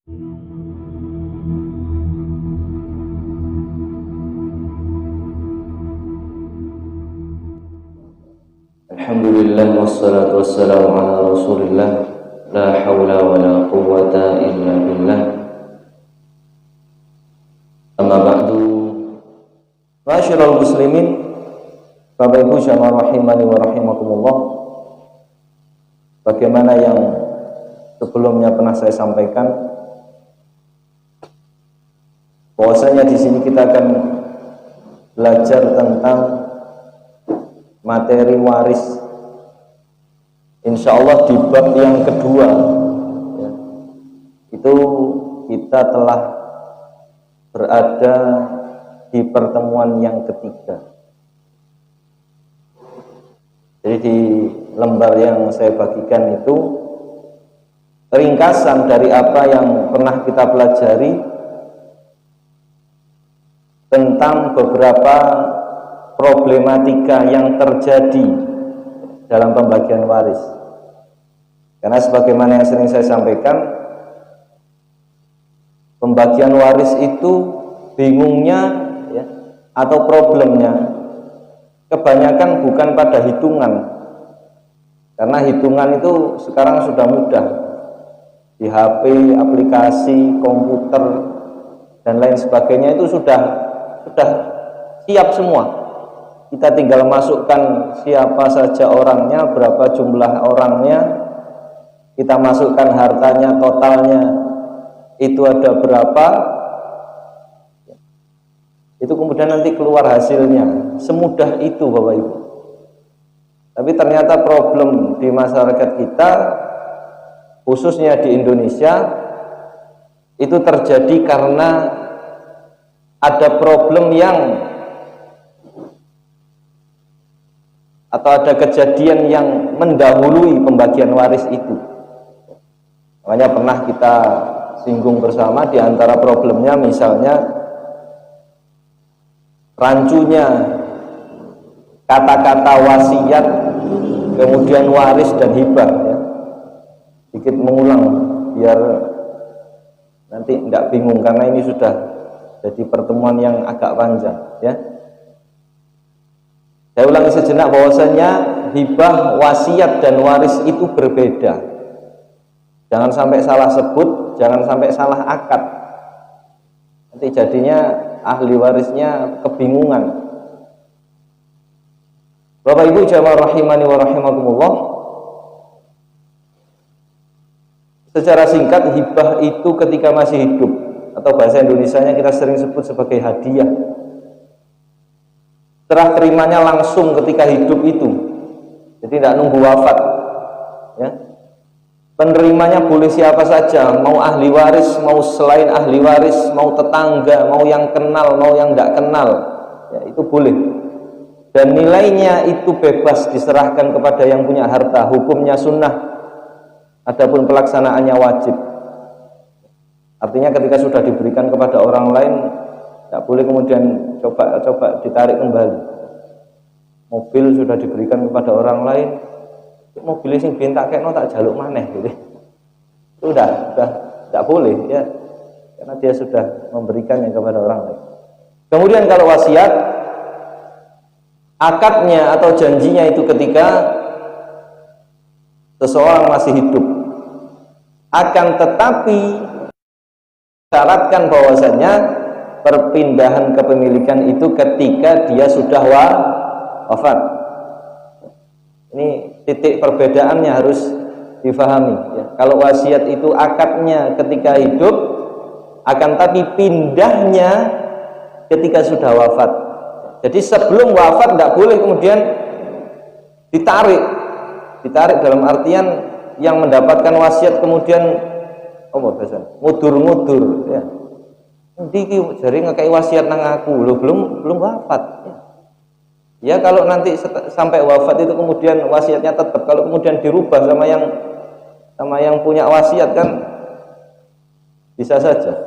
Alhamdulillah wassalatu wassalamu ala rasulillah la hawla wa la quwwata illa billah. Amma ba'du. Ma'asyiral muslimin, Bapak Ibu jamaah rahimani wa rahimakumullah. Bagaimana yang sebelumnya pernah saya sampaikan, bahwasanya di sini kita akan belajar tentang materi waris, insya Allah di bab yang kedua ya, itu kita telah berada di pertemuan yang ketiga. Jadi di lembar yang saya bagikan itu ringkasan dari apa yang pernah kita pelajari tentang beberapa problematika yang terjadi dalam pembagian waris. Karena sebagaimana yang sering saya sampaikan, pembagian waris itu bingungnya ya, atau problemnya kebanyakan bukan pada hitungan. Karena hitungan itu sekarang sudah mudah. Di HP, aplikasi, komputer dan lain sebagainya itu sudah siap semua. Kita tinggal masukkan siapa saja orangnya, berapa jumlah orangnya, kita masukkan hartanya, totalnya itu ada berapa, itu kemudian nanti keluar hasilnya. Semudah itu Bapak Ibu. Tapi ternyata problem di masyarakat kita, khususnya di Indonesia, itu terjadi karena ada problem yang atau ada kejadian yang mendahului pembagian waris itu. Makanya pernah kita singgung bersama, di antara problemnya misalnya rancunya kata-kata wasiat, kemudian waris dan hibah ya. Sedikit mengulang biar nanti tidak bingung, karena ini sudah jadi pertemuan yang agak panjang ya. Saya ulangi sejenak bahwasanya hibah, wasiat dan waris itu berbeda. Jangan sampai salah sebut, jangan sampai salah akad. Nanti jadinya ahli warisnya kebingungan. Bapak Ibu jamaah rahimani wa rahimakumullah. Secara singkat, hibah itu ketika masih hidup, atau bahasa Indonesianya kita sering sebut sebagai hadiah. Serah terimanya langsung ketika hidup itu, jadi tidak nunggu wafat ya. Penerimanya boleh siapa saja, mau ahli waris, mau selain ahli waris, mau tetangga, mau yang kenal, mau yang tidak kenal ya, itu boleh. Dan nilainya itu bebas diserahkan kepada yang punya harta. Hukumnya sunnah, adapun pelaksanaannya wajib. Artinya ketika sudah diberikan kepada orang lain, tidak boleh kemudian coba ditarik kembali. Mobil sudah diberikan kepada orang lain, mobilnya sing biyen tak kekno tak jaluk maneh gitu. Itu sudah tidak boleh ya, karena dia sudah memberikannya kepada orang lain. Kemudian kalau wasiat, akadnya atau janjinya itu ketika seseorang masih hidup. Akan tetapi syaratkan bahwasanya perpindahan kepemilikan itu ketika dia sudah wafat. Ini titik perbedaannya harus difahami ya. Kalau wasiat itu akadnya ketika hidup, akan tapi pindahnya ketika sudah wafat. Jadi sebelum wafat tidak boleh kemudian ditarik dalam artian yang mendapatkan wasiat kemudian ngudur-ngudur ya. Iki jare ngekei wasiat nang aku, lho belum wafat ya. Ya kalau nanti sampai wafat itu kemudian wasiatnya tetap, kalau kemudian dirubah sama yang punya wasiat kan bisa saja.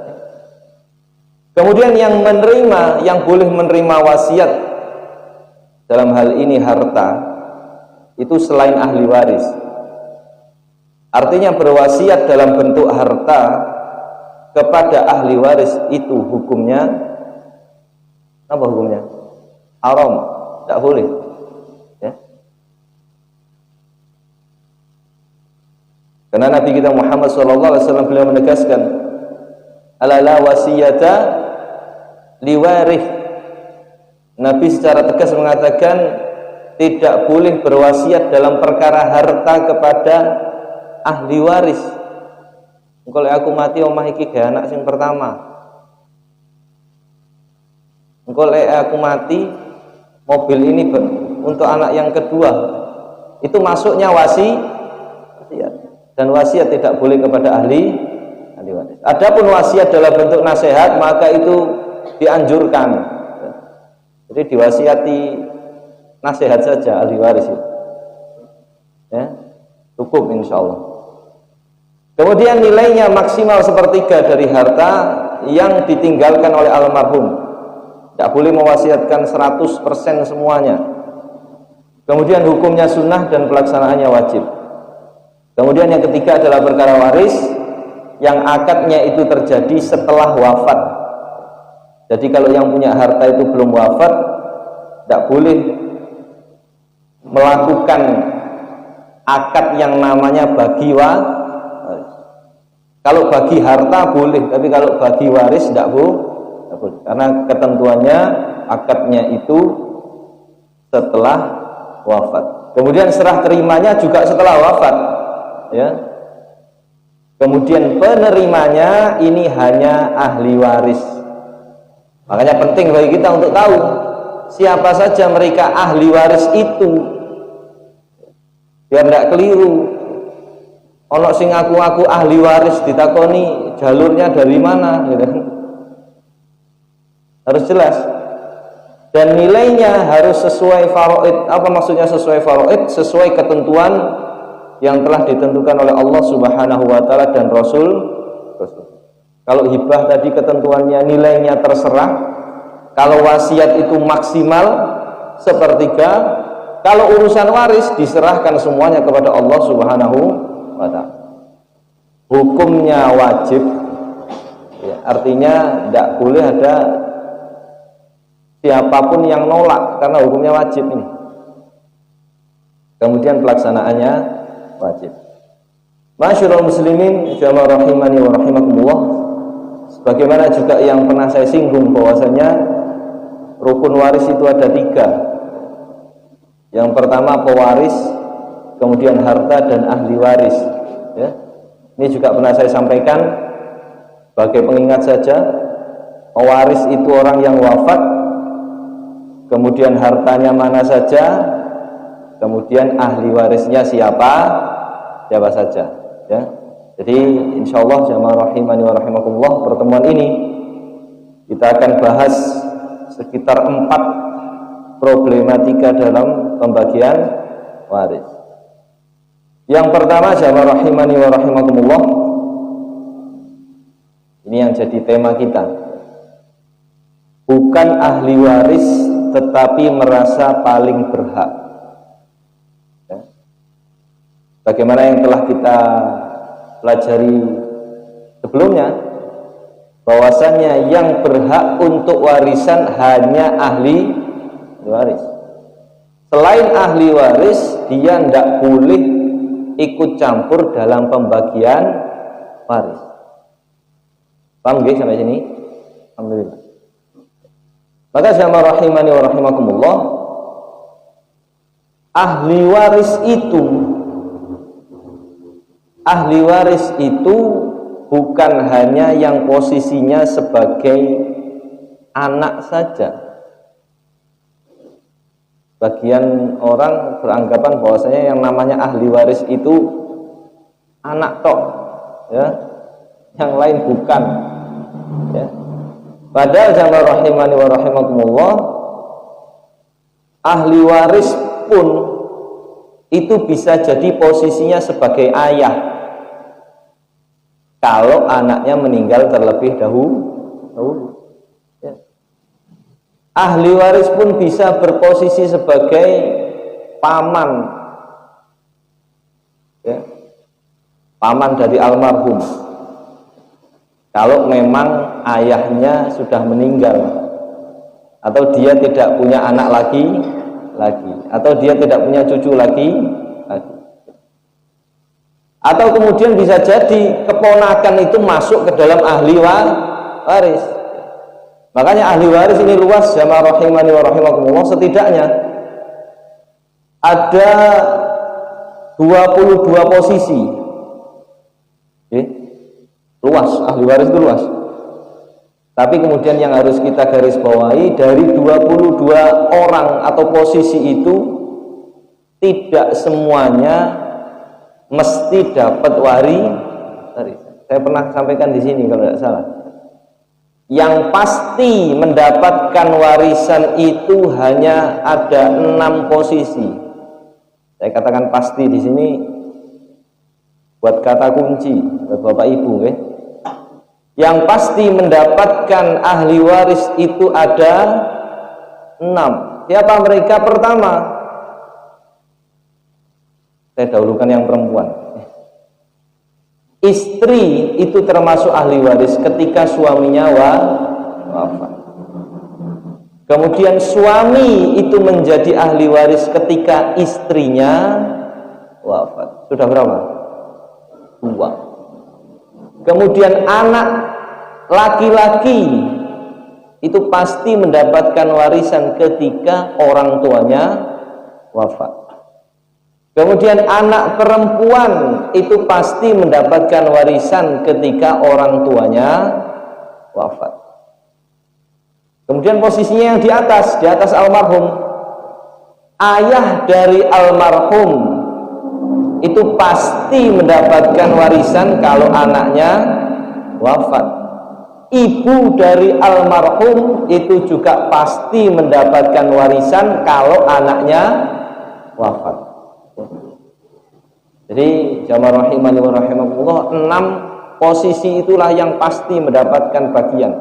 Kemudian yang boleh menerima wasiat dalam hal ini harta itu selain ahli waris. Artinya berwasiat dalam bentuk harta kepada ahli waris itu hukumnya apa hukumnya? Haram, tidak boleh. Ya. Karena Nabi kita Muhammad SAW beliau menegaskan, ala la wasiyata liwarith. Nabi secara tegas mengatakan tidak boleh berwasiat dalam perkara harta kepada ahli waris. Kalau aku mati omah iki gawe anak sing pertama. Kalau aku mati mobil ini untuk anak yang kedua. Itu masuknya wasiat. Dan wasiat tidak boleh kepada ahli waris. Adapun wasiat dalam bentuk nasihat maka itu dianjurkan. Jadi diwasiati nasihat saja ahli waris itu. Ya, cukup insya Allah. Kemudian nilainya maksimal sepertiga dari harta yang ditinggalkan oleh almarhum. Tidak boleh mewasiatkan 100% semuanya. Kemudian hukumnya sunnah dan pelaksanaannya wajib. Kemudian yang ketiga adalah perkara waris yang akadnya itu terjadi setelah wafat. Jadi kalau yang punya harta itu belum wafat, tidak boleh melakukan akad yang namanya bagi waris. Kalau bagi harta boleh, tapi kalau bagi waris tidak boleh. Karena ketentuannya akadnya itu setelah wafat. Kemudian serah terimanya juga setelah wafat. Ya. Kemudian penerimanya ini hanya ahli waris. Makanya penting bagi kita untuk tahu siapa saja mereka ahli waris itu, biar tidak keliru. Ono sing ngaku-ngaku ahli waris ditakoni jalurnya dari mana, gitu. Harus jelas. Dan nilainya harus sesuai faraid. Apa maksudnya sesuai faraid? Sesuai ketentuan yang telah ditentukan oleh Allah Subhanahu wa taala dan Rasul. Kalau hibah tadi ketentuannya nilainya terserah. Kalau wasiat itu maksimal sepertiga. Kalau urusan waris diserahkan semuanya kepada Allah Subhanahu wa taala. Hukumnya wajib. Ya, artinya tidak boleh ada siapapun yang nolak karena hukumnya wajib ini. Kemudian pelaksanaannya wajib. Masyarul muslimin jamaah rahimani wa rahimakumullah. Sebagaimana juga yang pernah saya singgung bahwasanya rukun waris itu ada 3. Yang pertama pewaris, kemudian harta dan ahli waris. Ya. Ini juga pernah saya sampaikan sebagai pengingat saja. Pewaris itu orang yang wafat, kemudian hartanya mana saja, kemudian ahli warisnya siapa saja. Ya. Jadi insya Allah jamaah rahimani wa rahimakumullah, pertemuan ini kita akan bahas sekitar 4 problematika dalam pembagian waris. Yang pertama jamaah rahimani wa rahimakumullah, ini yang jadi tema kita. Bukan ahli waris tetapi merasa paling berhak. Ya. Bagaimana yang telah kita pelajari sebelumnya, bahwasannya yang berhak untuk warisan hanya ahli waris. Selain ahli waris, dia tidak boleh ikut campur dalam pembagian waris. Paham nggih sampai sini? Alhamdulillah. Maka jamaah rahimani wa rahimakumullah, ahli waris itu bukan hanya yang posisinya sebagai anak saja. Bagian orang beranggapan bahwasanya yang namanya ahli waris itu anak tok, ya, yang lain bukan. Ya. Padahal jamaah rahimani wa rahimakumullah, ahli waris pun itu bisa jadi posisinya sebagai ayah kalau anaknya meninggal terlebih dahulu. Ya. Ahli waris pun bisa berposisi sebagai paman, ya, paman dari almarhum. Kalau memang ayahnya sudah meninggal, atau dia tidak punya anak lagi, atau dia tidak punya cucu lagi. Atau kemudian bisa jadi keponakan itu masuk ke dalam ahli waris. Makanya ahli waris ini luas, jamaah rahimani wa rahimakumullah. Setidaknya ada 22 posisi. Luas, ahli waris itu luas. Tapi kemudian yang harus kita garis bawahi, dari 22 orang atau posisi itu tidak semuanya mesti dapat waris. Saya pernah sampaikan di sini kalau tidak salah. Yang pasti mendapatkan warisan itu hanya ada 6 posisi. Saya katakan pasti di sini buat kata kunci buat Bapak Ibu, Yang pasti mendapatkan ahli waris itu ada 6. Siapa mereka? Pertama, saya dahulukan yang perempuan. Istri itu termasuk ahli waris ketika suaminya wafat. Kemudian suami itu menjadi ahli waris ketika istrinya wafat. Sudah berapa? 2. Kemudian anak laki-laki itu pasti mendapatkan warisan ketika orang tuanya wafat. Kemudian anak perempuan itu pasti mendapatkan warisan ketika orang tuanya wafat. Kemudian posisinya yang di atas almarhum, ayah dari almarhum itu pasti mendapatkan warisan kalau anaknya wafat. Ibu dari almarhum itu juga pasti mendapatkan warisan kalau anaknya wafat. Jadi jamaah rahimani wa rahimakumullah, 6 posisi itulah yang pasti mendapatkan bagian.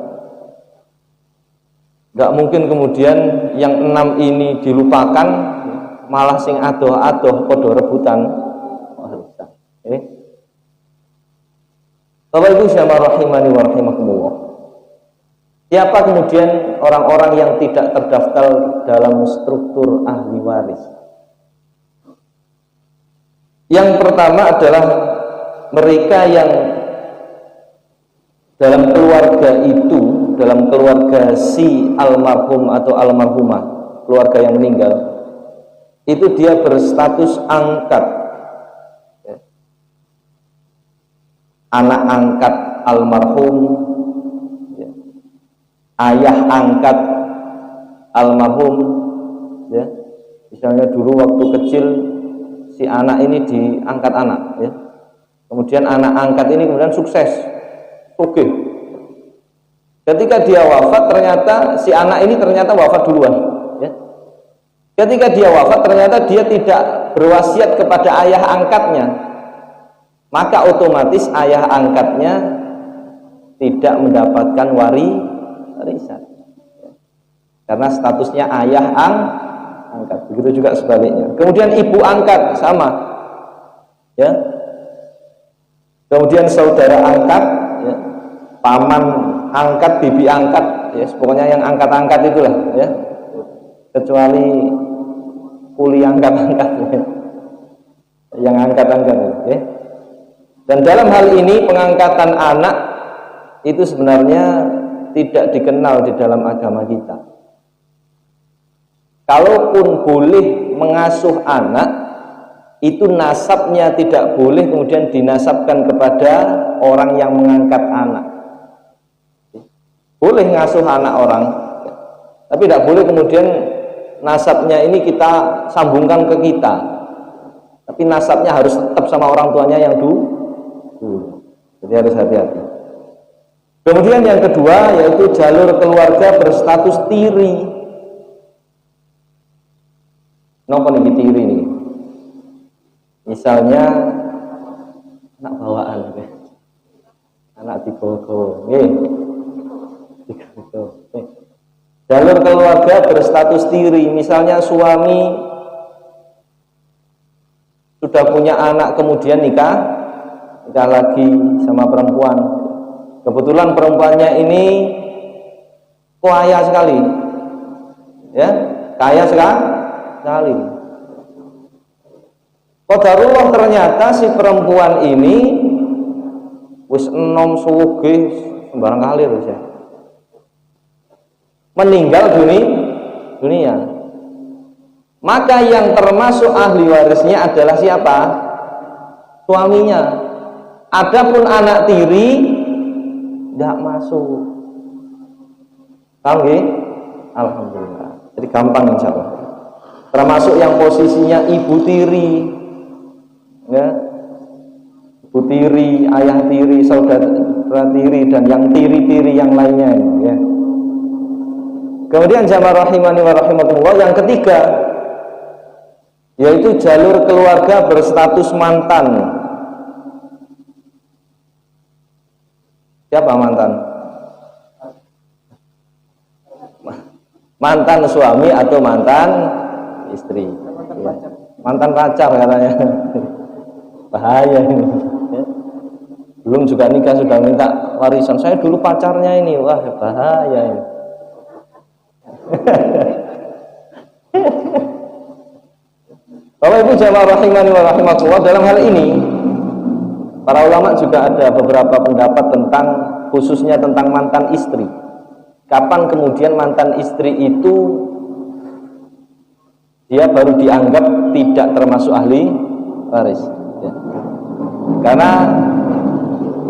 Gak mungkin kemudian yang 6 ini dilupakan, malah sing adoh-adoh podo rebutan. Bapak Ibu jamaah rahimani wa rahimakumullah. Siapa kemudian orang-orang yang tidak terdaftar dalam struktur ahli waris? Yang pertama adalah mereka yang dalam keluarga itu, dalam keluarga si almarhum atau almarhumah, keluarga yang meninggal, itu dia berstatus angkat, anak angkat almarhum, ayah angkat almarhum, misalnya dulu waktu kecil si anak ini diangkat anak, kemudian anak angkat ini kemudian sukses, oke. Ketika dia wafat, ternyata si anak ini ternyata wafat duluan, Ketika dia wafat, ternyata dia tidak berwasiat kepada ayah angkatnya, maka otomatis ayah angkatnya tidak mendapatkan warisan, karena statusnya ayah angkat. Begitu juga sebaliknya. Kemudian ibu angkat sama, Kemudian saudara angkat, paman angkat, bibi angkat, pokoknya yang angkat-angkat itulah, kecuali kuli angkat-angkat, yang angkat-angkat, Dan dalam hal ini pengangkatan anak itu sebenarnya tidak dikenal di dalam agama kita. Kalaupun boleh mengasuh anak, itu nasabnya tidak boleh kemudian dinasabkan kepada orang yang mengangkat anak. Boleh ngasuh anak orang, tapi tidak boleh kemudian nasabnya ini kita sambungkan ke kita. Tapi nasabnya harus tetap sama orang tuanya yang dulu. Jadi harus hati-hati. Kemudian yang kedua yaitu jalur keluarga berstatus tiri. Napa niki tiri nih? Misalnya anak bawaan, anak digogo, Jalur keluarga berstatus tiri, misalnya suami sudah punya anak kemudian nikah lagi sama perempuan, Kebetulan perempuannya ini kaya sekali, ya, kaya sekali. Qadarullah ternyata si perempuan ini wis enom sugih sembarang kali ya. Meninggal dunia. Maka yang termasuk ahli warisnya adalah siapa? Suaminya. Adapun anak tiri tidak masuk. Paham nggih? Alhamdulillah. Jadi gampang insyaallah. Termasuk yang posisinya ibu tiri, ya, ibu tiri, ayah tiri, saudara tiri, dan yang tiri-tiri yang lainnya, ya. Kemudian jamaah rahimani wa rahimakumullah, yang ketiga yaitu jalur keluarga berstatus mantan. Siapa mantan? Mantan suami atau mantan istri, ya. Mantan pacar katanya. Bahaya ini, ya. Belum juga nikah sudah minta warisan. Saya dulu pacarnya ini. Wah, bahaya ini. Bapak Ibu jamaah rahimani wa rahimakumullah, dalam hal ini para ulama juga ada beberapa pendapat tentang, khususnya tentang mantan istri. Kapan kemudian mantan istri itu dia baru dianggap tidak termasuk ahli waris, ya. Karena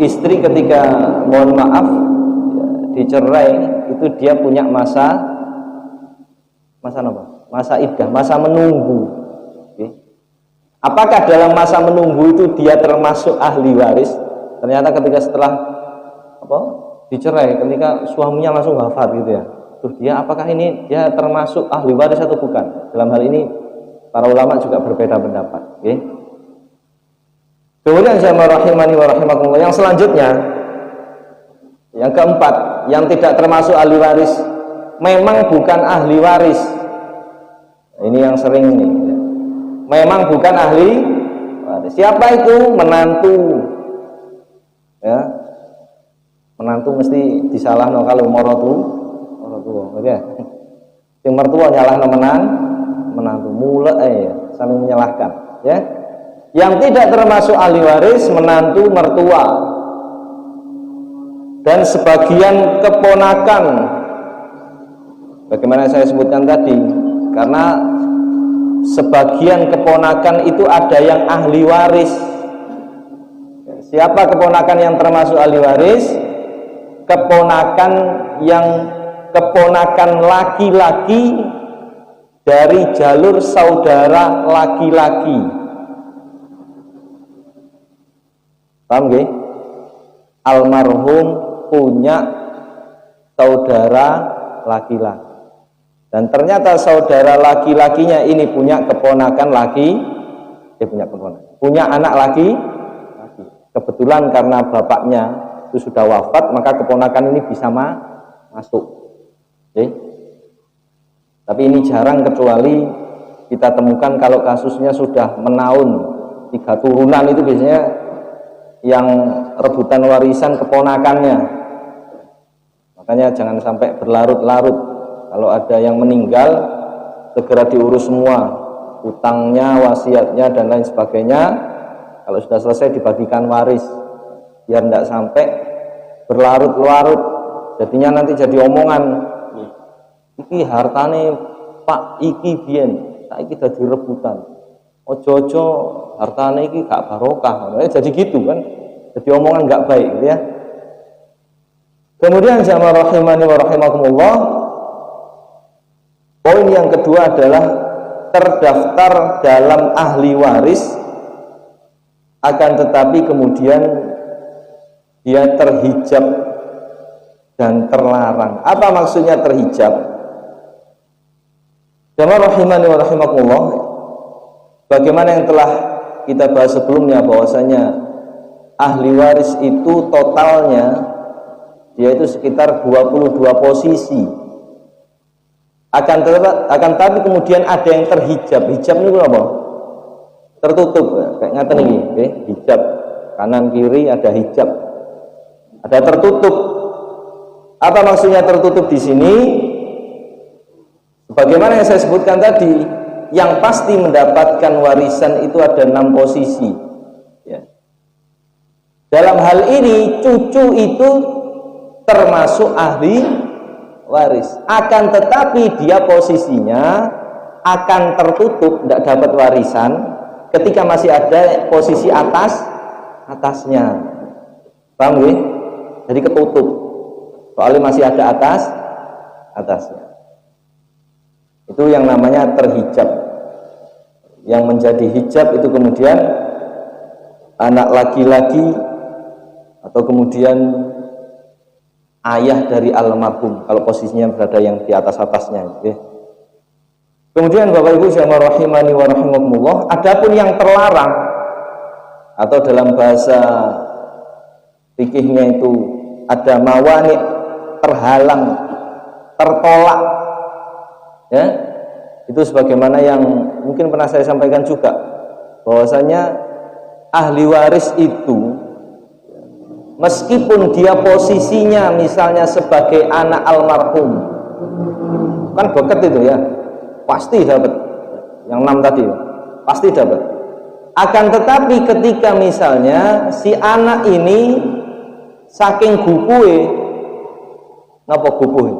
istri ketika mohon maaf ya, dicerai itu dia punya masa apa? Masa iddah, masa menunggu. Okay. Apakah dalam masa menunggu itu dia termasuk ahli waris? Ternyata ketika setelah dicerai, ketika suaminya langsung wafat gitu ya. Terus dia apakah ini dia termasuk ahli waris atau bukan? Dalam hal ini para ulama juga berbeda pendapat. Okay. Kemudian jamaah rahimani wa rahimakumullah, yang selanjutnya, yang keempat, yang tidak termasuk ahli waris, memang bukan ahli waris. Ini yang sering nih, ya. Memang bukan ahli waris. Siapa itu? Menantu, ya. Menantu mesti disalahno kalau morotu, ya. Yang mertua nyalahno menantu, mulai ya, saling menyalahkan, ya. Yang tidak termasuk ahli waris menantu, mertua, dan sebagian keponakan. Bagaimana saya sebutkan tadi, karena sebagian keponakan itu ada yang ahli waris. Siapa keponakan yang termasuk ahli waris? Keponakan laki-laki dari jalur saudara laki-laki. Paham nggih? Almarhum punya saudara laki-laki, dan ternyata saudara laki-lakinya ini punya keponakan punya anak laki. Kebetulan karena bapaknya itu sudah wafat, maka keponakan ini bisa masuk. Okay. Tapi ini jarang, kecuali kita temukan kalau kasusnya sudah menaun 3 turunan, itu biasanya yang rebutan warisan keponakannya. Makanya jangan sampai berlarut-larut. Kalau ada yang meninggal, segera diurus semua, utangnya, wasiatnya, dan lain sebagainya. Kalau sudah selesai dibagikan waris, biar tidak sampai berlarut-larut. Jadinya nanti jadi omongan, iki hartane Pak iki biyen, saiki dadi rebutan. Ojo-ojo hartane iki gak barokah. Jadi gitu kan, jadi omongan gak baik gitu ya. Kemudian jamaah rahimani wa rahimakumullah, poin yang kedua adalah terdaftar dalam ahli waris, akan tetapi kemudian dia terhijab dan terlarang. Apa maksudnya terhijab? Jamaah rahimani wa rahimakumullah, bagaimana yang telah kita bahas sebelumnya, bahwasanya ahli waris itu totalnya yaitu sekitar 22 posisi. Akan tapi kemudian ada yang terhijab. Hijab ini apa? Tertutup, kayak ngaten iki, hijab. Kanan kiri ada hijab. Ada tertutup. Apa maksudnya tertutup di sini? Bagaimana yang saya sebutkan tadi, yang pasti mendapatkan warisan itu ada 6 posisi. Ya. Dalam hal ini cucu itu termasuk ahli waris. Akan tetapi dia posisinya akan tertutup, tidak dapat warisan ketika masih ada posisi atasnya. Paham ya? Jadi ketutup. Soalnya masih ada atasnya. Itu yang namanya terhijab. Yang menjadi hijab itu kemudian anak laki-laki atau kemudian ayah dari almarhum kalau posisinya berada yang di atasnya. Okay. Kemudian Bapak Ibu yang rahimani wa rahimakumullah, adapun yang terlarang atau dalam bahasa fikihnya itu ada mawani, terhalang, tertolak, ya, itu sebagaimana yang mungkin pernah saya sampaikan juga, bahwasanya ahli waris itu meskipun dia posisinya misalnya sebagai anak almarhum, kan boket itu ya, pasti dapat yang 6 tadi, pasti dapat. Akan tetapi ketika misalnya si anak ini saking gupuhe, ngapa gupuhe,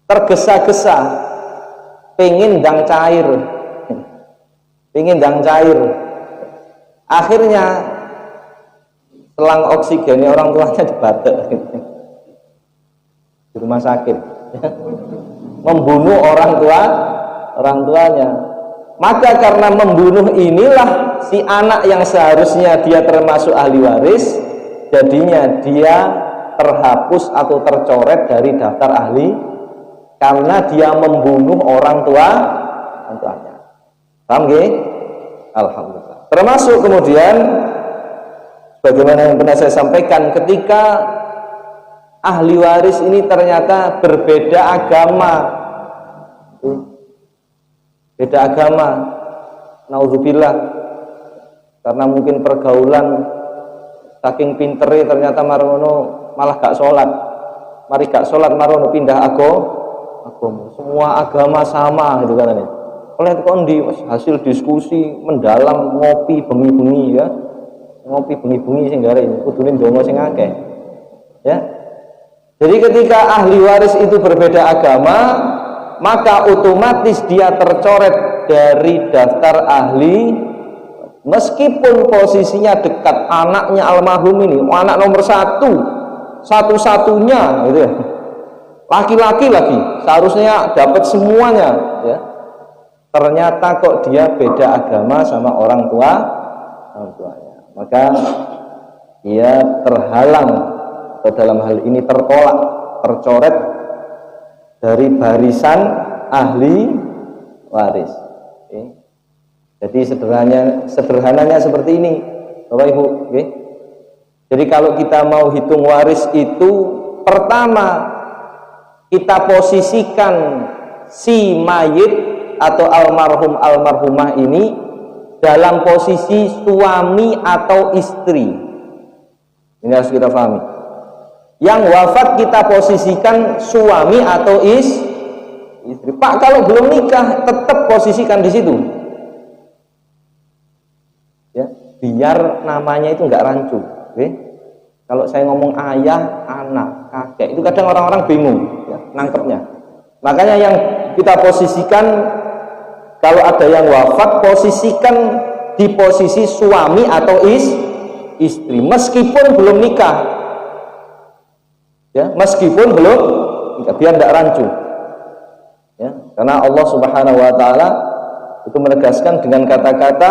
tergesa-gesa pengen ndang cair, akhirnya selang oksigennya orang tuanya dibatek di rumah sakit, membunuh orang tuanya. Maka karena membunuh inilah si anak yang seharusnya dia termasuk ahli waris, jadinya dia terhapus atau tercoret dari daftar ahli karena dia membunuh orang tuanya. Paham nggih? Alhamdulillah. Termasuk kemudian bagaimana yang pernah saya sampaikan, ketika ahli waris ini ternyata berbeda agama, naudzubillah, karena mungkin pergaulan saking pintere ternyata marono malah gak sholat, marono pindah agama, semua agama sama gitu kan ini. Oleh kondi hasil diskusi mendalam, ngopi bengi-bengi ya, sing gare kudune ndonga sing akeh. Ya. Jadi ketika ahli waris itu berbeda agama, maka otomatis dia tercoret dari daftar ahli, meskipun posisinya dekat, anaknya almarhum ini anak nomor satu-satunya gitu ya, laki-laki lagi seharusnya dapat semuanya ya. Ternyata kok dia beda agama sama orang tuanya, maka dia terhalang atau dalam hal ini tertolak, tercoret dari barisan ahli waris. Okay. Jadi sederhananya seperti ini, Bapak Ibu. Okay. Jadi kalau kita mau hitung waris itu, pertama kita posisikan si mayit atau almarhumah ini dalam posisi suami atau istri. Ini harus kita pahami. Yang wafat kita posisikan suami atau istri. Pak, kalau belum nikah tetap posisikan di situ. Ya, biar namanya itu enggak rancu. Okay? Kalau saya ngomong ayah, anak, kakek, itu kadang orang-orang bingung ya, nangkepnya. Makanya yang kita posisikan, kalau ada yang wafat, posisikan di posisi suami atau istri, meskipun belum nikah. Ya, meskipun belum nikah, biar tidak rancu. Ya, karena Allah Subhanahu wa taala itu menegaskan dengan kata-kata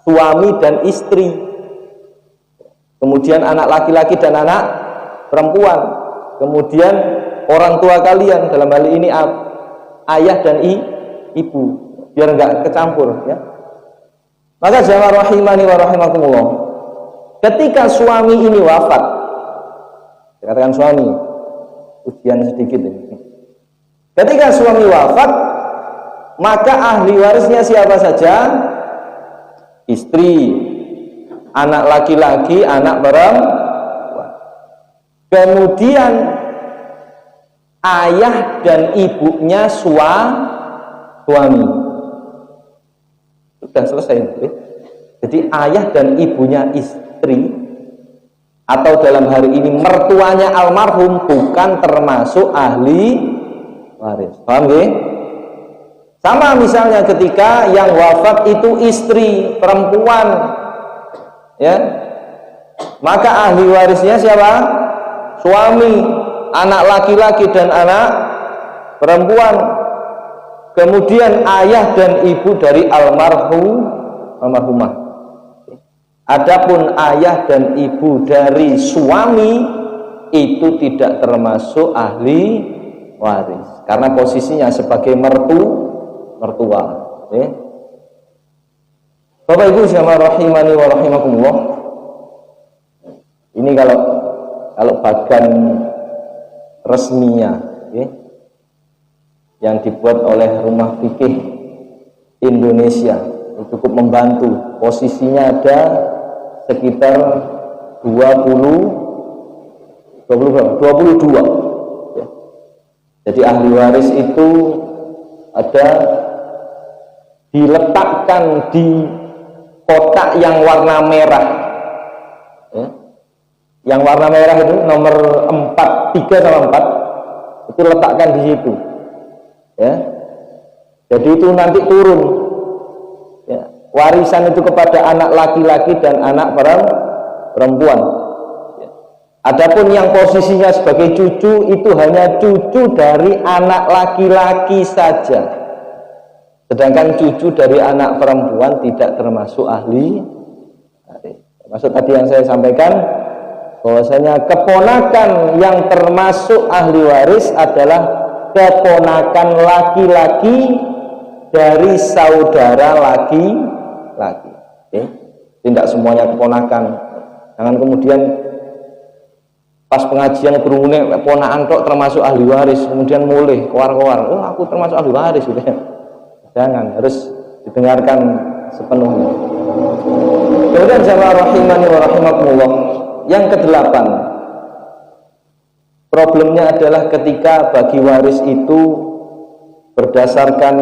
suami dan istri. Kemudian anak laki-laki dan anak perempuan. Kemudian orang tua kalian, dalam hal ini ayah dan ibu, biar enggak kecampur ya. Maka jamaah rahimani wa rahimakumullah, ketika suami ini wafat, katakan suami, ujian sedikit ini. Ketika suami wafat, maka ahli warisnya siapa saja? Istri, anak laki-laki, anak perempuan. kemudian ayah dan ibunya suami. Sudah selesai. Jadi ayah dan ibunya istri, atau dalam hari ini mertuanya almarhum, bukan termasuk ahli waris. Paham ya? Sama misalnya ketika yang wafat itu istri perempuan, ya, maka ahli warisnya siapa? Suami, anak laki-laki dan anak perempuan. Kemudian ayah dan ibu dari almarhumah. Adapun ayah dan ibu dari suami itu tidak termasuk ahli waris karena posisinya sebagai mertua. Okay. Bapak Ibu jamaah rahimani wa rahimakumullah. Ini kalau bagian resminya, okay, yang dibuat oleh Rumah Fikih Indonesia, cukup membantu. Posisinya ada sekitar 22. Ya. Jadi ahli waris itu ada diletakkan di kotak yang warna merah, ya. Yang warna merah itu nomor 4, 3 sama 4 itu letakkan di situ, ya. Jadi itu nanti turun, ya, warisan itu kepada anak laki-laki dan anak perempuan, ya. Adapun yang posisinya sebagai cucu itu hanya cucu dari anak laki-laki saja. Sedangkan cucu dari anak perempuan tidak termasuk ahli. Maksud tadi yang saya sampaikan bahwasanya keponakan yang termasuk ahli waris adalah keponakan laki-laki dari saudara laki-laki. Tidak semuanya keponakan. Jangan kemudian pas pengajian kerumunan ponakan tok termasuk ahli waris, kemudian mulai keluar-keluar, oh aku termasuk ahli waris gitu ya. Jangan, harus didengarkan sepenuhnya. Kemudian jamaah rahimani wa rahimakumullah, yang ke-8, problemnya adalah ketika bagi waris itu berdasarkan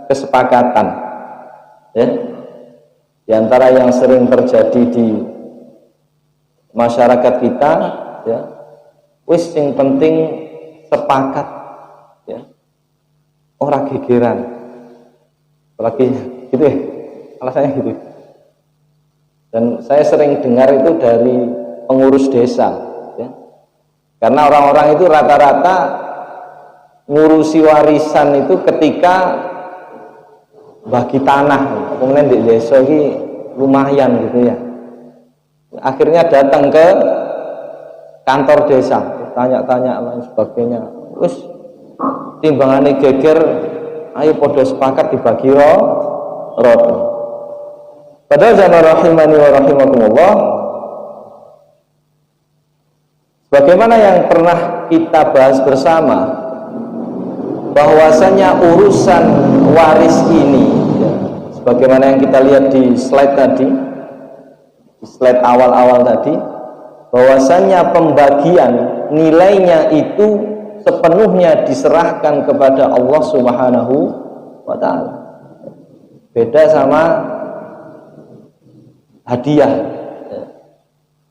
kesepakatan, ya, di antara yang sering terjadi di masyarakat kita, ya, wis yang penting sepakat, ya, orang gegeran. Apalagi gitu ya, alasannya gitu. Dan saya sering dengar itu dari pengurus desa, ya. Karena orang-orang itu rata-rata ngurusi warisan itu ketika bagi tanah, kemudian di desa ini lumayan gitu ya. Akhirnya datang ke kantor desa, tanya-tanya lain sebagainya. Terus timbangannya geger, ayo podo sepakat dibagi roti. Padahal jamaah rahimani wa rahimakumullah, bagaimana yang pernah kita bahas bersama, bahwasanya urusan waris ini, ya, sebagaimana yang kita lihat di slide tadi, di slide awal-awal tadi, bahwasanya pembagian nilainya itu sepenuhnya diserahkan kepada Allah Subhanahu wa ta'ala. Beda sama hadiah,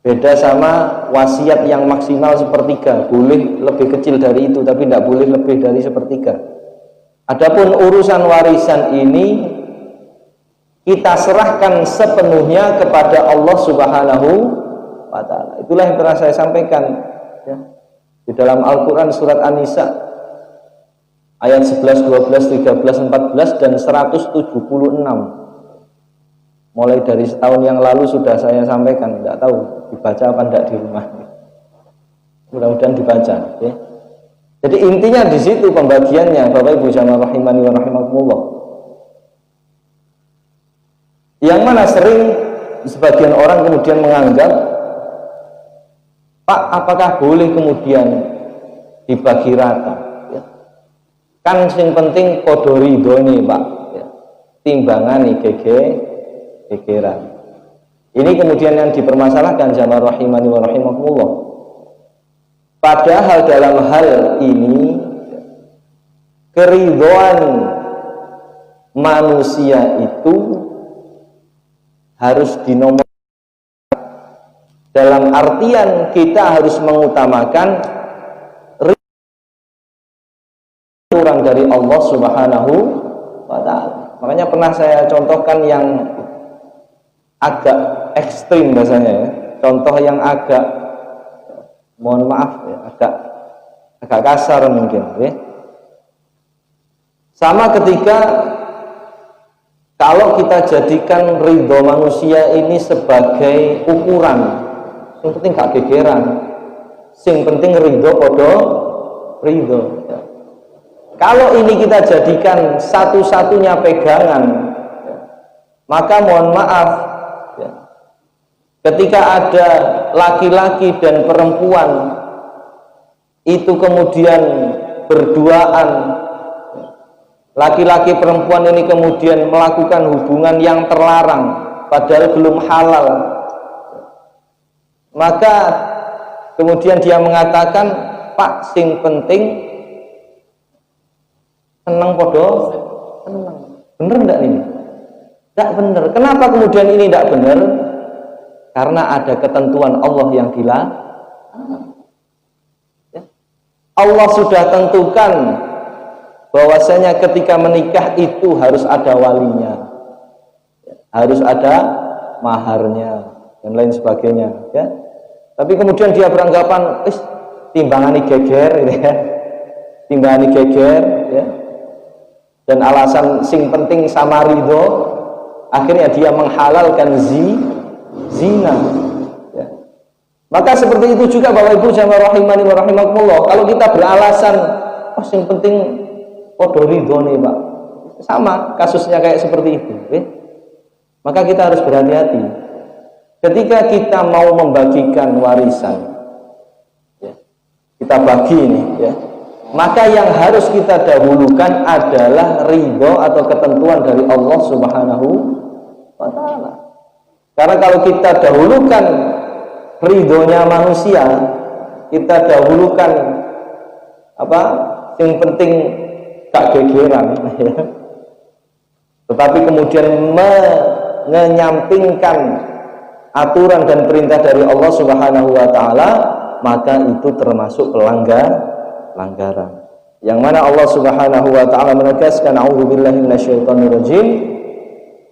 beda sama wasiat yang maksimal sepertiga, boleh lebih kecil dari itu tapi tidak boleh lebih dari sepertiga. Adapun urusan warisan ini kita serahkan sepenuhnya kepada Allah Subhanahu wa ta'ala. Itulah yang pernah saya sampaikan, ya, di dalam Al-Quran surat An-Nisa ayat 11, 12, 13, 14 dan 176. Mulai dari setahun yang lalu sudah saya sampaikan, tidak tahu dibaca apa tidak di rumah. Mudah-mudahan dibaca, ya. Jadi intinya di situ pembagiannya, Bapak Ibu jamaah rahimani wa rahimakumullah. Yang mana sering sebagian orang kemudian menganggap, Pak, apakah boleh kemudian dibagi rata? Ya. Kan yang penting podo ridho ini, Pak, ya. Timbangan nih gegeran. Ini kemudian yang dipermasalahkan jamaah rahimani wa rahimakumullah. Padahal dalam hal ini keridhaan manusia itu harus dinomor, dalam artian kita harus mengutamakan aturan dari Allah Subhanahu wa ta'ala. Makanya pernah saya contohkan yang agak ekstrim bahasanya ya. Contoh yang agak, mohon maaf ya, agak kasar mungkin ya. Sama ketika kalau kita jadikan ridho manusia ini sebagai ukuran, yang penting gak gegeran, yang penting ridho podo ridho ya. Kalau ini kita jadikan satu-satunya pegangan ya, maka mohon maaf ya, ketika ada laki-laki dan perempuan itu kemudian berduaan, laki-laki perempuan ini kemudian melakukan hubungan yang terlarang padahal belum halal, maka kemudian dia mengatakan, Pak, sing penting seneng podo seneng. Bener enggak ini? Enggak bener. Kenapa kemudian ini enggak bener? Karena ada ketentuan Allah yang dilarang. Allah sudah tentukan bahwasanya ketika menikah itu harus ada walinya, harus ada maharnya dan lain sebagainya ya. Tapi kemudian dia beranggapan timbangani geger ini ya, timbangani geger ya, dan alasan sing penting sama ridho, akhirnya dia menghalalkan zina ya. Maka seperti itu juga Bapak Ibu jamaah rahimani wa rahimakumullah, kalau kita beralasan sing penting podo ridho nih Pak, sama kasusnya kayak seperti itu ya. Maka kita harus berhati-hati ketika kita mau membagikan warisan ya, kita bagi ini ya, maka yang harus kita dahulukan adalah ridho atau ketentuan dari Allah Subhanahu wa ta'ala. Karena kalau kita dahulukan ridhonya manusia, kita dahulukan apa yang penting tak gegeran ya. Tetapi kemudian menyampingkan aturan dan perintah dari Allah Subhanahu wa ta'ala, maka itu termasuk pelanggaran. Yang mana Allah Subhanahu wa ta'ala menegaskan, a'udzubillahi minasyaitonirrajim,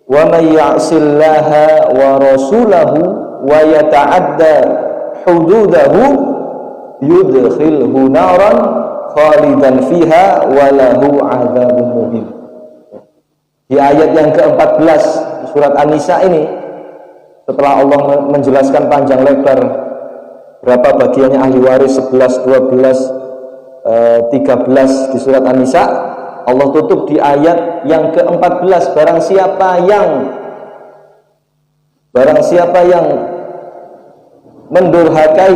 wa may ya'sillaha wa rasulahu wa yata'adda hududahu yudkhilhu naran khalidan fiha walahu adzabun muhin. Di ayat yang ke-14 surat An-Nisa ini, setelah Allah menjelaskan panjang lebar berapa bagiannya ahli waris 11, 12, 13 di surat An-Nisa, Allah tutup di ayat yang ke-14, barang siapa yang mendurhakai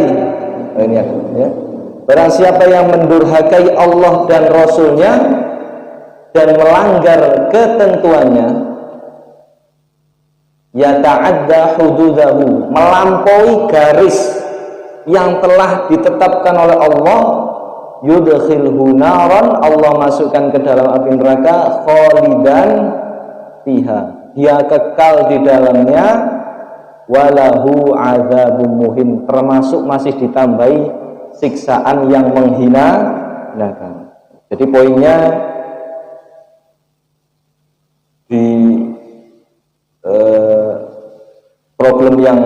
ya, barang siapa yang mendurhakai Allah dan Rasulnya dan melanggar ketentuannya, yata'adda hududahu, melampaui garis yang telah ditetapkan oleh Allah, yudkhilhu naran, Allah masukkan ke dalam api neraka, khalidan fiha, dia kekal di dalamnya, walahu adzabun muhin, termasuk masih ditambahi siksaan yang menghinakan. Jadi poinnya di problem yang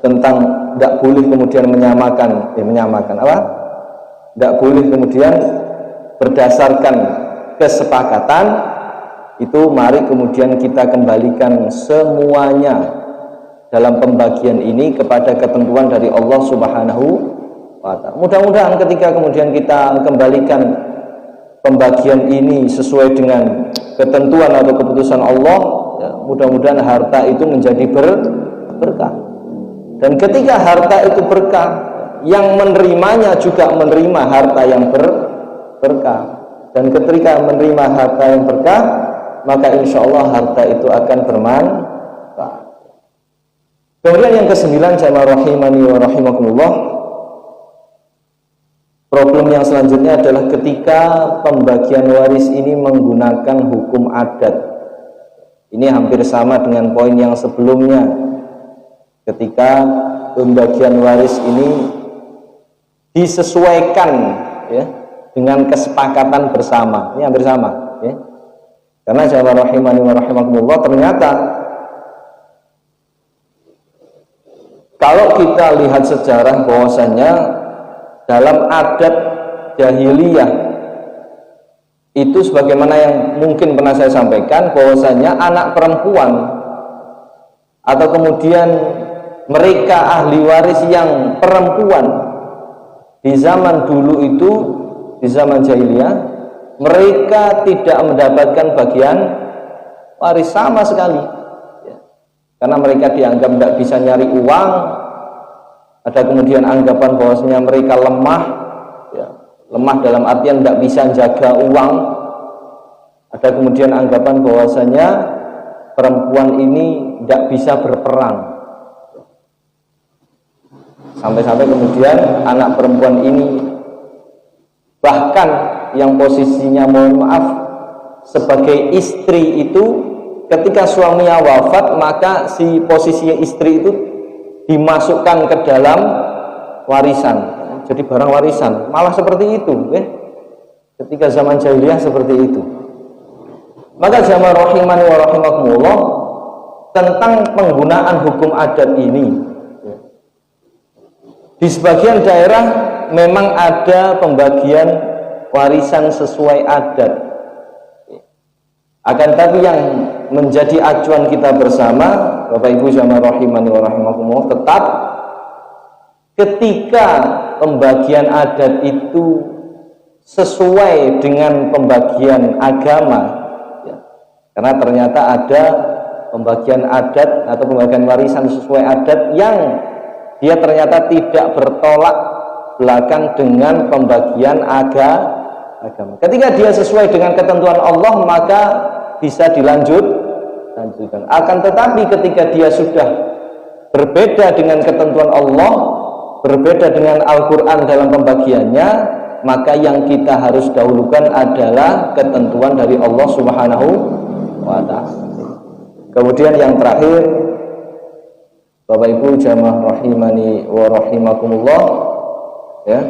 tentang tidak boleh kemudian menyamakan apa? Tidak boleh kemudian berdasarkan kesepakatan itu, mari kemudian kita kembalikan semuanya dalam pembagian ini kepada ketentuan dari Allah Subhanahu wa ta'ala. Mudah-mudahan ketika kemudian kita kembalikan pembagian ini sesuai dengan ketentuan atau keputusan Allah ya, mudah-mudahan harta itu menjadi berkah. Dan ketika harta itu berkah, yang menerimanya juga menerima harta yang berkah. Dan ketika menerima harta yang berkah, maka insya Allah harta itu akan bermanfaat. Kemudian yang ke-9, jamaah rahimani wa rahimakumullah, Problem yang selanjutnya adalah ketika pembagian waris ini menggunakan hukum adat. Ini hampir sama dengan poin yang sebelumnya. Ketika pembagian waris ini disesuaikan ya dengan kesepakatan bersama. Ini hampir sama ya. Karena jamaah rahimani wa rahimakumullah, ternyata kalau kita lihat sejarah bahwasanya dalam adat jahiliyah itu sebagaimana yang mungkin pernah saya sampaikan, bahwasanya anak perempuan atau kemudian mereka ahli waris yang perempuan di zaman dulu itu, di zaman jahiliyah, mereka tidak mendapatkan bagian waris sama sekali ya. Karena mereka dianggap tidak bisa nyari uang. Ada kemudian anggapan bahwasanya mereka lemah ya. Lemah dalam artian tidak bisa jaga uang. Ada kemudian anggapan bahwasanya perempuan ini tidak bisa berperang. Sampai-sampai kemudian anak perempuan ini, bahkan yang posisinya mohon maaf sebagai istri itu, ketika suaminya wafat maka si posisi istri itu dimasukkan ke dalam warisan, jadi barang warisan. Malah seperti itu ketika zaman jahiliyah seperti itu. Maka jamaah rahimani wa rahimakumullah, tentang penggunaan hukum adat ini, di sebagian daerah memang ada pembagian warisan sesuai adat. Akan tapi yang menjadi acuan kita bersama Bapak Ibu jamaah rahimani wa rahimakumullah, tetap ketika pembagian adat itu sesuai dengan pembagian agama ya. Karena ternyata ada pembagian adat atau pembagian warisan sesuai adat yang dia ternyata tidak bertolak belakang dengan pembagian agama. Ketika dia sesuai dengan ketentuan Allah maka bisa dilanjutkan. Akan tetapi ketika dia sudah berbeda dengan ketentuan Allah, berbeda dengan Al-Quran dalam pembagiannya, maka yang kita harus dahulukan adalah ketentuan dari Allah Subhanahu wa Ta'ala. Kemudian yang terakhir, Bapak Ibu jamaah rahimani wa rahimakumullah ya.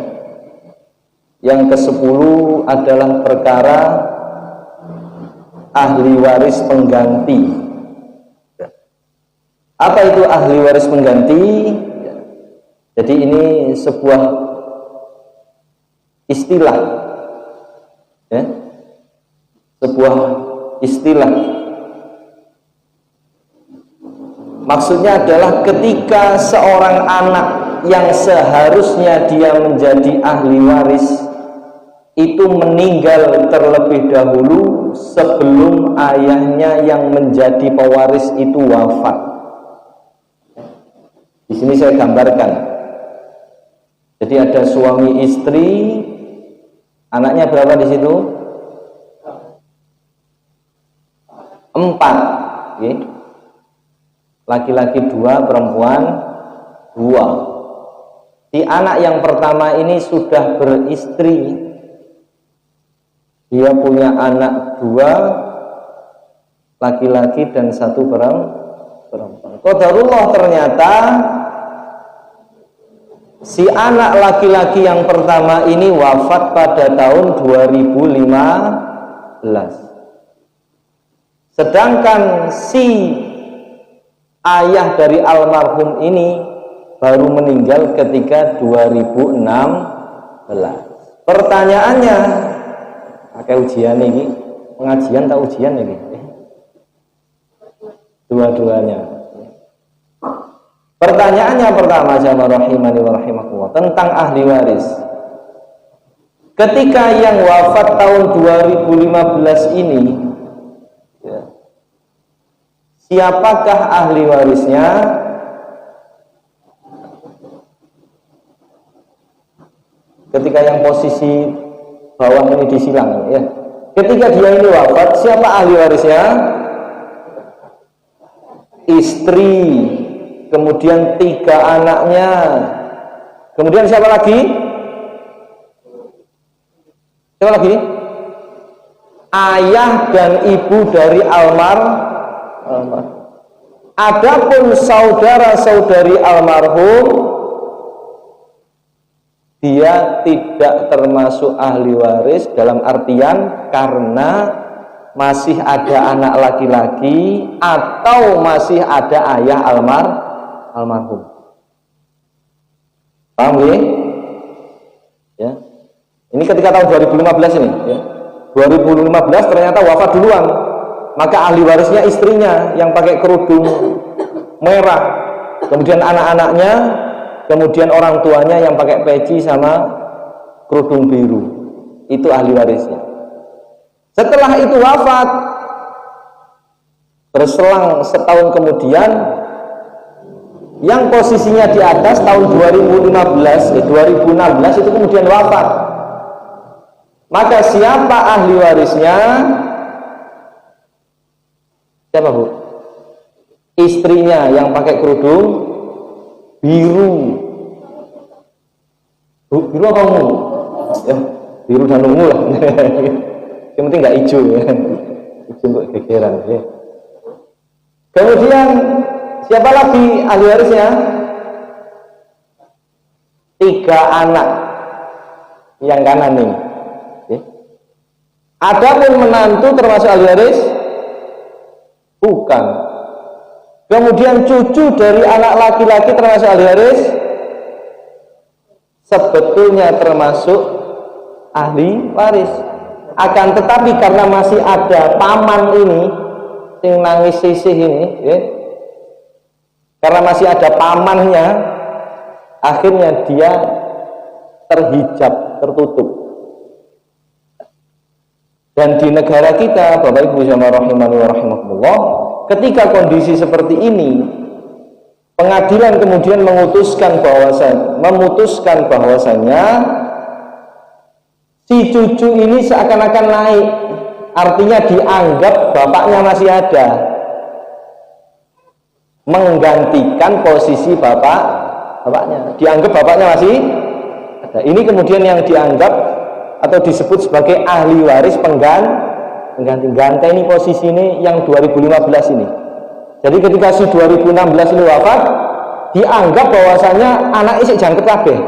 Yang ke-10 adalah perkara ahli waris pengganti. Apa itu ahli waris pengganti? Jadi ini sebuah istilah ya. Sebuah istilah. Maksudnya adalah ketika seorang anak yang seharusnya dia menjadi ahli waris itu meninggal terlebih dahulu sebelum ayahnya yang menjadi pewaris itu wafat. Di sini saya gambarkan. Jadi ada suami istri, anaknya berapa di situ? 4, okay. Laki-laki 2, perempuan 2. Si anak yang pertama ini sudah beristri, dia punya anak 2 laki-laki dan 1 perempuan. Qadarullah ternyata si anak laki-laki yang pertama ini wafat pada tahun 2015. Sedangkan si ayah dari almarhum ini baru meninggal ketika 2016. Pertanyaannya, pakai ujian ini, pengajian tak ujian ini? Dua-duanya. Pertanyaannya pertama jamaah rahimani wa rahimakumullah tentang ahli waris. Ketika yang wafat tahun 2015 ini ya, siapakah ahli warisnya? Ketika yang posisi bawah ini disilang ya. Ketika dia ini wafat, siapa ahli warisnya? Istri, kemudian 3 anaknya, kemudian siapa lagi? Siapa lagi? Ayah dan ibu dari almarhum. Adapun saudara-saudari almarhum, dia tidak termasuk ahli waris dalam artian karena masih ada anak laki-laki atau masih ada ayah almarhum. Paham ya? Ini ketika tahun 2015 ini ya. 2015 ternyata wafat duluan, maka ahli warisnya istrinya yang pakai kerudung merah, kemudian anak-anaknya, kemudian orang tuanya yang pakai peci sama kerudung biru. Itu ahli warisnya. Setelah itu wafat, berselang setahun kemudian, yang posisinya di atas tahun 2016 itu kemudian wafat. Maka siapa ahli warisnya? Siapa, Bu? Istrinya yang pakai kerudung biru. Bu, biru apa ungu? Ya, biru dan ungu lah. Yang penting nggak hijau ya. Hijau kok gegeran ya. Kemudian siapa lagi ahli warisnya? 3 anak yang kanan nih. Adapun menantu termasuk ahli waris? Bukan. Kemudian cucu dari anak laki-laki termasuk ahli waris? Sebetulnya termasuk ahli waris. Akan tetapi karena masih ada paman ini, yang nangis sisih ini, ya, karena masih ada pamannya, akhirnya dia terhijab, tertutup. Dan di negara kita, Bapak Ibu sama rahimani wa rahimakumullah, ketika kondisi seperti ini, pengadilan kemudian memutuskan bahwasannya si cucu ini seakan-akan naik, artinya dianggap bapaknya masih ada, menggantikan posisi bapaknya, dianggap bapaknya masih ada. Ini kemudian yang dianggap atau disebut sebagai ahli waris pengganti ini posisi ini yang 2015 ini. Jadi ketika si 2016 ini wafat, dianggap bahwasanya anak isik jangkep kabeh.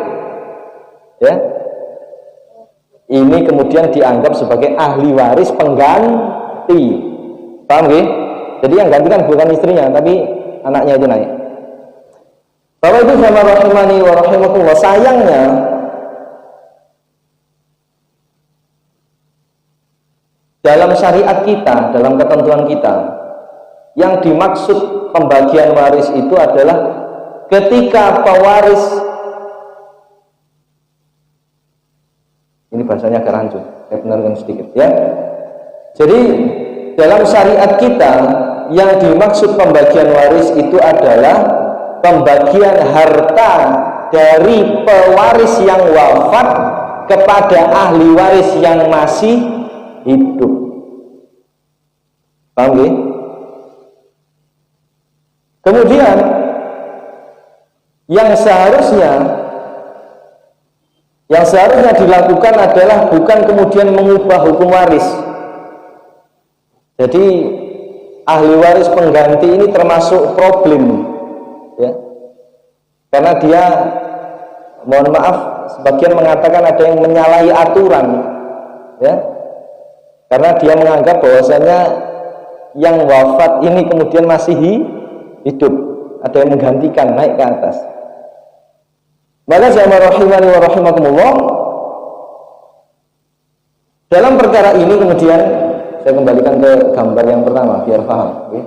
Ya. Ini kemudian dianggap sebagai ahli waris pengganti. Paham nggih? Jadi yang ganti kan bukan istrinya, tapi anaknya itu naik. Bapak Ibu sama rahimani wa rahimakumullah, sayangnya dalam syariat kita, dalam ketentuan kita, yang dimaksud pembagian waris itu adalah ketika pewaris, ini bahasanya agak rancu, saya benarkan sedikit ya. Jadi dalam syariat kita yang dimaksud pembagian waris itu adalah pembagian harta dari pewaris yang wafat kepada ahli waris yang masih hidup. Paham nggih? Kemudian yang seharusnya dilakukan adalah bukan kemudian mengubah hukum waris. Jadi ahli waris pengganti ini termasuk problem ya. Karena dia, mohon maaf, sebagian mengatakan ada yang menyalahi aturan ya. Karena dia menganggap bahwasanya yang wafat ini kemudian masih hidup, ada yang menggantikan, naik ke atas. Maka jamaah rahimani wa rahimakumullah, dalam perkara ini kemudian saya kembalikan ke gambar yang pertama biar paham ya.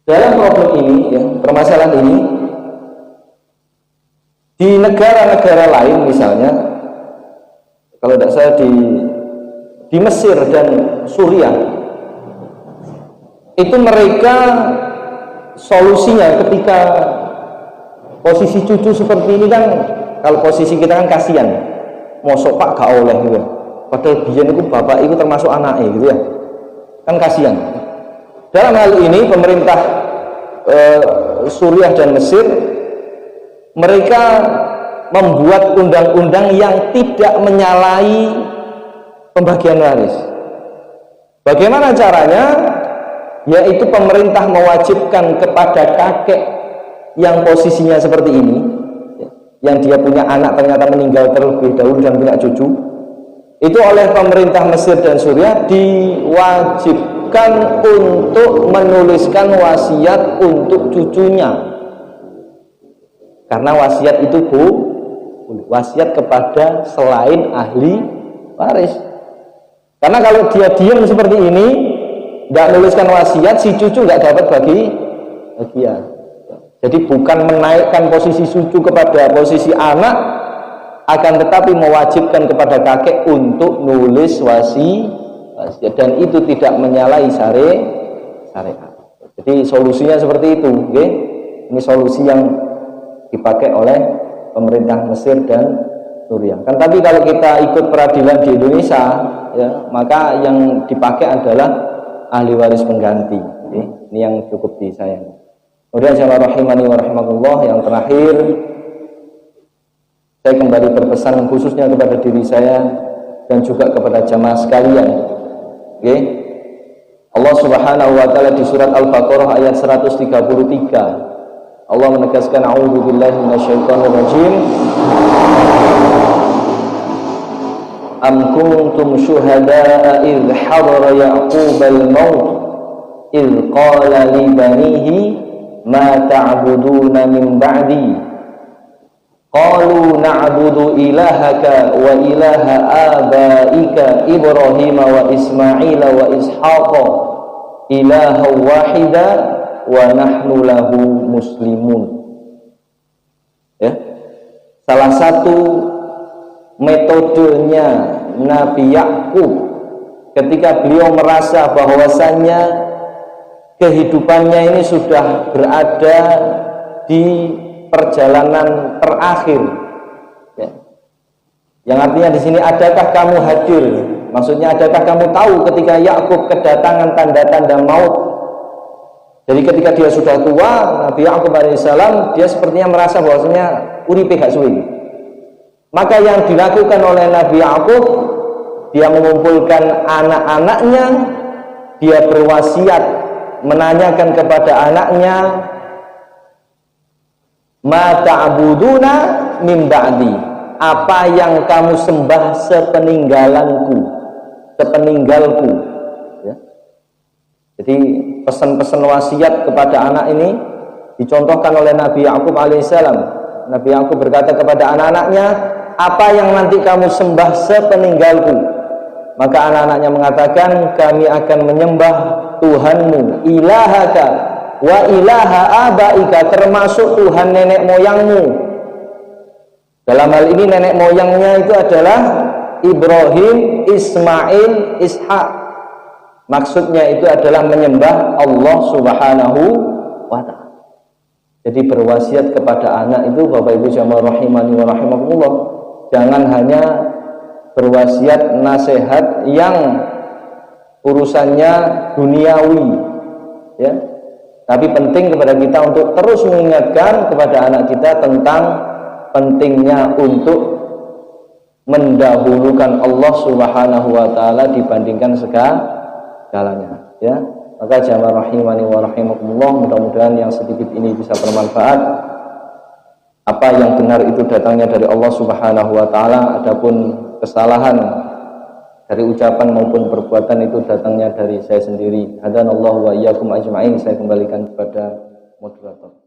Dalam problem ini ya, permasalahan ini di negara-negara lain, misalnya kalau tidak salah di Mesir dan Suriah, itu mereka solusinya ketika posisi cucu seperti ini kan, kalau posisi kita kan kasihan, mosok pak gak oleh gitu, padahal biyen itu bapak itu termasuk anaknya gitu ya, kan kasihan. Dalam hal ini pemerintah Suriah dan Mesir, mereka membuat undang-undang yang tidak menyalahi pembagian waris. Bagaimana caranya? Yaitu pemerintah mewajibkan kepada kakek yang posisinya seperti ini, yang dia punya anak ternyata meninggal terlebih dahulu dan punya cucu, itu oleh pemerintah Mesir dan Suriah diwajibkan untuk menuliskan wasiat untuk cucunya. Karena wasiat itu wasiat kepada selain ahli waris. Karena kalau dia diam seperti ini, nggak menuliskan wasiat, si cucu nggak dapat bagian. Jadi bukan menaikkan posisi cucu kepada posisi anak, akan tetapi mewajibkan kepada kakek untuk nulis wasiat, dan itu tidak menyalahi syariat. Jadi solusinya seperti itu, okay? Ini solusi yang dipakai oleh pemerintah Mesir dan Suriah. Kan tapi kalau kita ikut peradilan di Indonesia, ya, maka yang dipakai adalah ahli waris pengganti. Okay? Ini yang cukup disayangkan. Kemudian jamaah rahimani wa rahimakumullah, yang terakhir saya kembali berpesan khususnya kepada diri saya dan juga kepada jamaah sekalian. Okay? Allah Subhanahu wa taala di surat Al-Baqarah ayat 133, Allah menegaskan a'udzubillahi minasyaitonirrajim. Am kuntum syuhada'a idh hadara ya'qubal maut idh qala li banihi ma ta'buduna min ba'di qalu na'budu ilahaka wa ilaha abaika Ibrahim wa Ismail wa Ishaqa ilaha wahida wa nahnu lahu muslimun. Ya, salah satu metodenya Nabi Yakub ketika beliau merasa bahwasannya kehidupannya ini sudah berada di perjalanan terakhir, ya. Yang artinya di sini, adakah kamu hadir? Maksudnya, adakah kamu tahu ketika Yakub kedatangan tanda-tanda maut? Jadi ketika dia sudah tua, Nabi Yakub alaihissalam, dia sepertinya merasa bahwasanya uripe gak suwi. Maka yang dilakukan oleh Nabi Yakub, dia mengumpulkan anak-anaknya, dia berwasiat menanyakan kepada anaknya, ma ta'buduna min ba'di, apa yang kamu sembah sepeninggalku. Ya. Jadi pesan-pesan wasiat kepada anak ini dicontohkan oleh Nabi Yakub alaihissalam. Nabi Yakub berkata kepada anak-anaknya, apa yang nanti kamu sembah sepeninggalku? Maka anak-anaknya mengatakan, kami akan menyembah Tuhanmu, ilahaka wa ilaha abaika, termasuk Tuhan nenek moyangmu. Dalam hal ini nenek moyangnya itu adalah Ibrahim, Ismail, Ishak. Maksudnya itu adalah menyembah Allah Subhanahu wa ta'ala. Jadi berwasiat kepada anak itu, Bapak Ibu jamaah rahimani wa rahimakumullah, jangan hanya berwasiat nasihat yang urusannya duniawi, ya, tapi penting kepada kita untuk terus mengingatkan kepada anak kita tentang pentingnya untuk mendahulukan Allah Subhanahu wa ta'ala dibandingkan segalanya, ya. Maka jamaah rahimani wa rahimakumullah, mudah-mudahan yang sedikit ini bisa bermanfaat. Apa yang benar itu datangnya dari Allah Subhanahu wa ta'ala, adapun kesalahan dari ucapan maupun perbuatan itu datangnya dari saya sendiri. Hadanallahu wa iyyakum ajma'in. Saya kembalikan kepada moderator.